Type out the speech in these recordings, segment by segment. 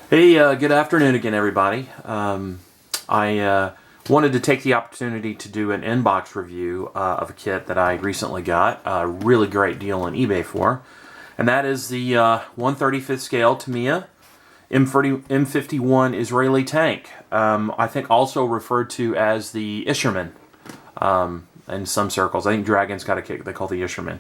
Hey, good afternoon again, everybody. I wanted to take the opportunity to do an inbox review of a kit that I recently got a really great deal on eBay for, and that is the 1/35th scale Tamiya M51 Israeli tank. I think also referred to as the Isherman in some circles. I think Dragon's got a kit they call the Isherman.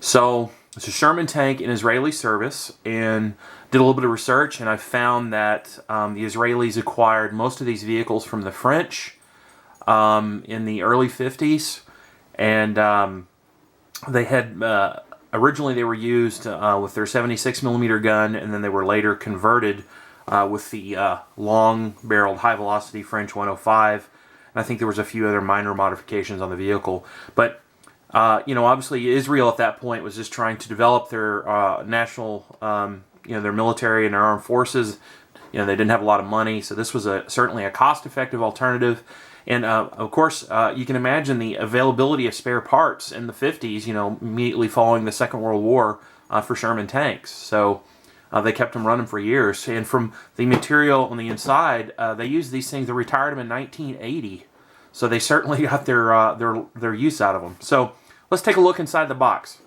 So it's a Sherman tank in Israeli service, and did a little bit of research, and I found that the Israelis acquired most of these vehicles from the French in the early 50s, and they had originally they were used with their 76 millimeter gun, and then they were later converted with the long-barreled high-velocity French 105. And I think there was a few other minor modifications on the vehicle, but obviously Israel at that point was just trying to develop their national, their military and their armed forces. They didn't have a lot of money, so this was certainly a cost-effective alternative. And of course, you can imagine the availability of spare parts in the 50s, immediately following the Second World War for Sherman tanks. So they kept them running for years. And from the material on the inside, they used these things. They retired them in 1980. So they certainly got their use out of them. So let's take a look inside the box.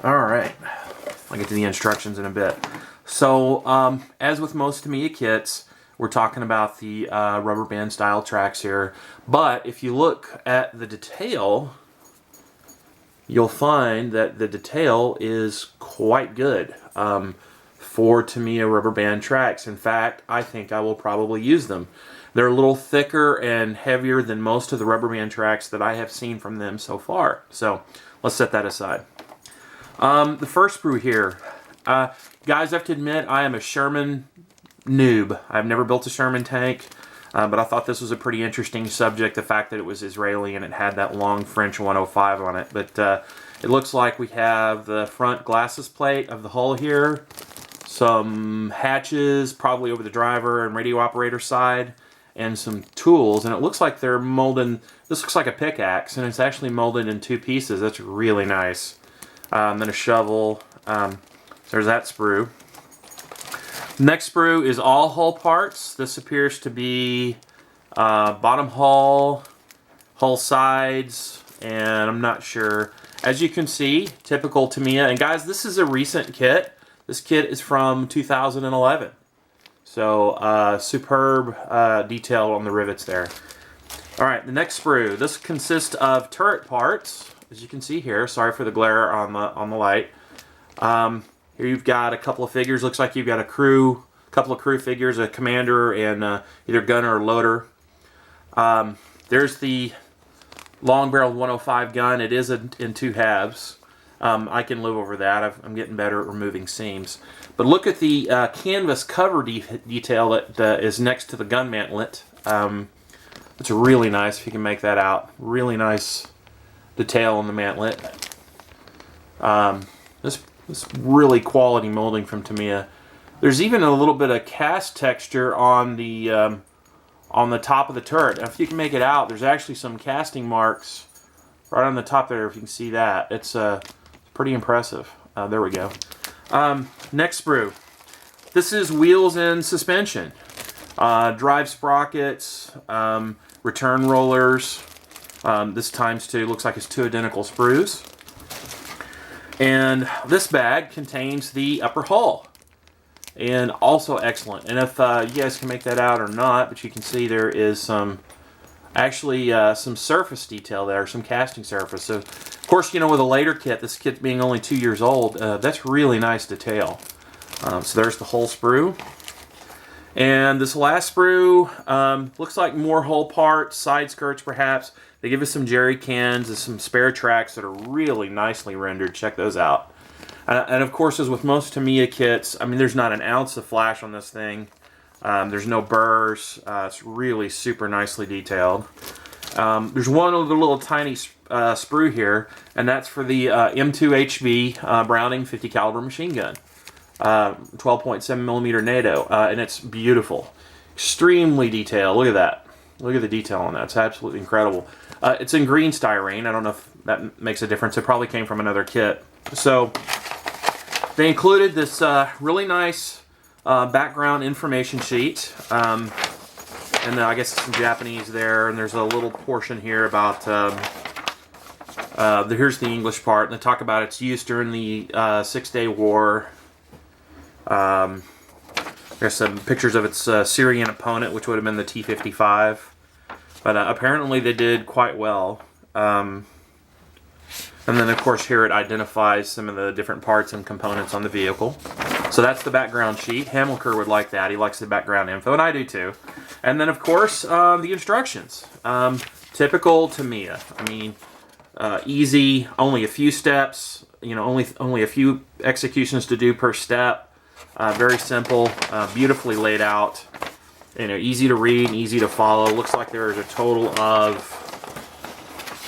All right, I'll get to the instructions in a bit. So as with most Tamiya kits, we're talking about the rubber band style tracks here. But if you look at the detail, you'll find that the detail is quite good for Tamiya rubber band tracks. In fact, I think I will probably use them. They're a little thicker and heavier than most of the rubber band tracks that I have seen from them so far. So let's set that aside. The first sprue here. Guys, I have to admit, I am a Sherman noob. I've never built a Sherman tank, but I thought this was a pretty interesting subject, the fact that it was Israeli and it had that long French 105 on it. But it looks like we have the front glasses plate of the hull here, some hatches, probably over the driver and radio operator side, and some tools. And it looks like they're molded, this looks like a pickaxe, and it's actually molded in two pieces. That's really nice. Then a shovel. There's that sprue. Next sprue is all hull parts. This appears to be bottom hull, hull sides, and I'm not sure. As you can see, typical Tamiya. And guys, this is a recent kit. This kit is from 2011. So superb detail on the rivets there. All right, the next sprue. This consists of turret parts, as you can see here. Sorry for the glare on the light. Here you've got a couple of figures. Looks like you've got a couple of crew figures, a commander and either gunner or loader. There's the long-barreled 105 gun. It is in two halves. I can live over that. I'm getting better at removing seams. But look at the canvas cover detail that is next to the gun mantlet. It's really nice if you can make that out. Really nice detail on the mantlet. This really quality molding from Tamiya. There's even a little bit of cast texture on the top of the turret. Now, if you can make it out, there's actually some casting marks right on the top there. If you can see that, it's pretty impressive. There we go. Next sprue. This is wheels and suspension. Drive sprockets, return rollers. This times two. Looks like it's two identical sprues. And this bag contains the upper hull, and also excellent. And if you guys can make that out or not, but you can see there is some surface detail there, some casting surface. So of course, with a later kit, this kit being only 2 years old, that's really nice detail. So there's the hull sprue. And this last sprue looks like more hull parts, side skirts perhaps. They give us some jerry cans and some spare tracks that are really nicely rendered. Check those out. And of course, as with most Tamiya kits, I mean, there's not an ounce of flash on this thing. There's no burrs. It's really super nicely detailed. There's one other little tiny sprue here, and that's for the M2HB Browning 50 caliber machine gun. 12.7 millimeter NATO, and it's beautiful. Extremely detailed. Look at that. Look at the detail on that. It's absolutely incredible. It's in green styrene. I don't know if that makes a difference. It probably came from another kit. So They included this really nice background information sheet. And I guess some Japanese there, and there's a little portion here about, here's the English part, and they talk about its use during the Six-Day War. There's some pictures of its Syrian opponent, which would have been the T-55. But apparently they did quite well. And then, of course, here it identifies some of the different parts and components on the vehicle. So that's the background sheet. Hamilker would like that. He likes the background info, and I do too. And then, of course, the instructions. Typical Tamiya. I mean, easy, only a few steps. You know, only a few executions to do per step. Very simple, beautifully laid out. You know, easy to read and easy to follow. Looks like there's a total of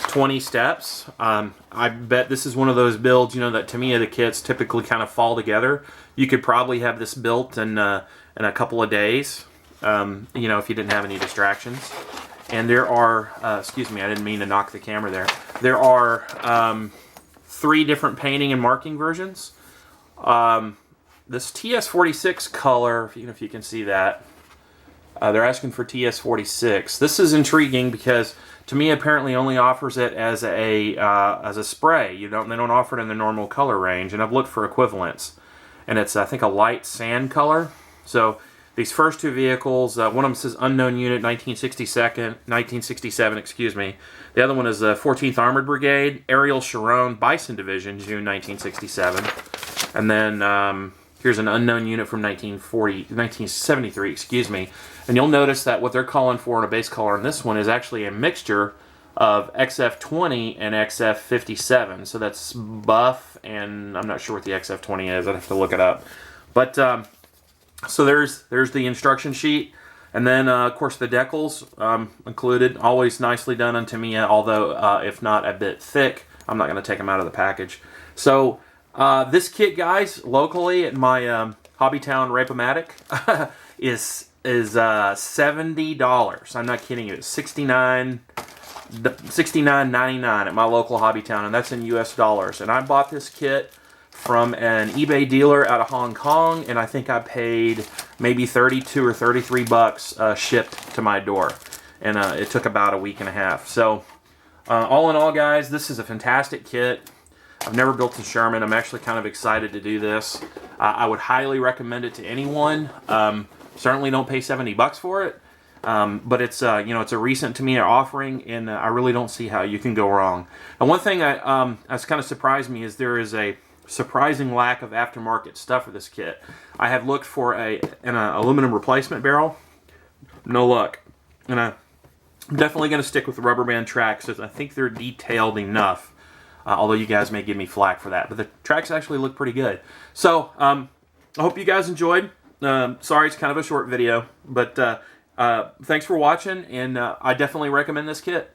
20 steps. I bet this is one of those builds, you know, that Tamiya, the kits typically kind of fall together. You could probably have this built in a couple of days, you know, if you didn't have any distractions. And there are, excuse me, I didn't mean to knock the camera there. There are 3 different painting and marking versions. This TS46 color, even if you can see that, they're asking for TS46. This is intriguing because Tamiya apparently only offers it as a spray. They don't offer it in the normal color range, and I've looked for equivalents, and it's I think a light sand color. So these first 2 vehicles, one of them says unknown unit 1967, excuse me. The other one is the 14th Armored Brigade, Ariel Sharon Bison Division, June 1967, and then here's an unknown unit from 1973, excuse me. And you'll notice that what they're calling for in a base color on this one is actually a mixture of XF20 and XF57. So that's buff, and I'm not sure what the XF20 is. I'd have to look it up. But so there's the instruction sheet. And then, of course, the decals included. Always nicely done on Tamiya, although if not a bit thick. I'm not going to take them out of the package. So this kit, guys, locally at my hobby town Rapomatic is $70. I'm not kidding you. It's $69.99 at my local hobby town, and that's in US dollars. And I bought this kit from an eBay dealer out of Hong Kong, and I think I paid maybe 32 or 33 bucks shipped to my door. And it took about a week and a half. So all in all, guys, this is a fantastic kit. I've never built a Sherman. I'm actually kind of excited to do this. I would highly recommend it to anyone. Certainly don't pay 70 bucks for it. But it's you know, it's a recent Tamiya offering, and I really don't see how you can go wrong. And one thing that's kind of surprised me is there is a surprising lack of aftermarket stuff for this kit. I have looked for an aluminum replacement barrel. No luck. And I'm definitely going to stick with the rubber band tracks, because I think they're detailed enough. Although you guys may give me flack for that. But the tracks actually look pretty good. So, I hope you guys enjoyed. Sorry, it's kind of a short video. But thanks for watching, and I definitely recommend this kit.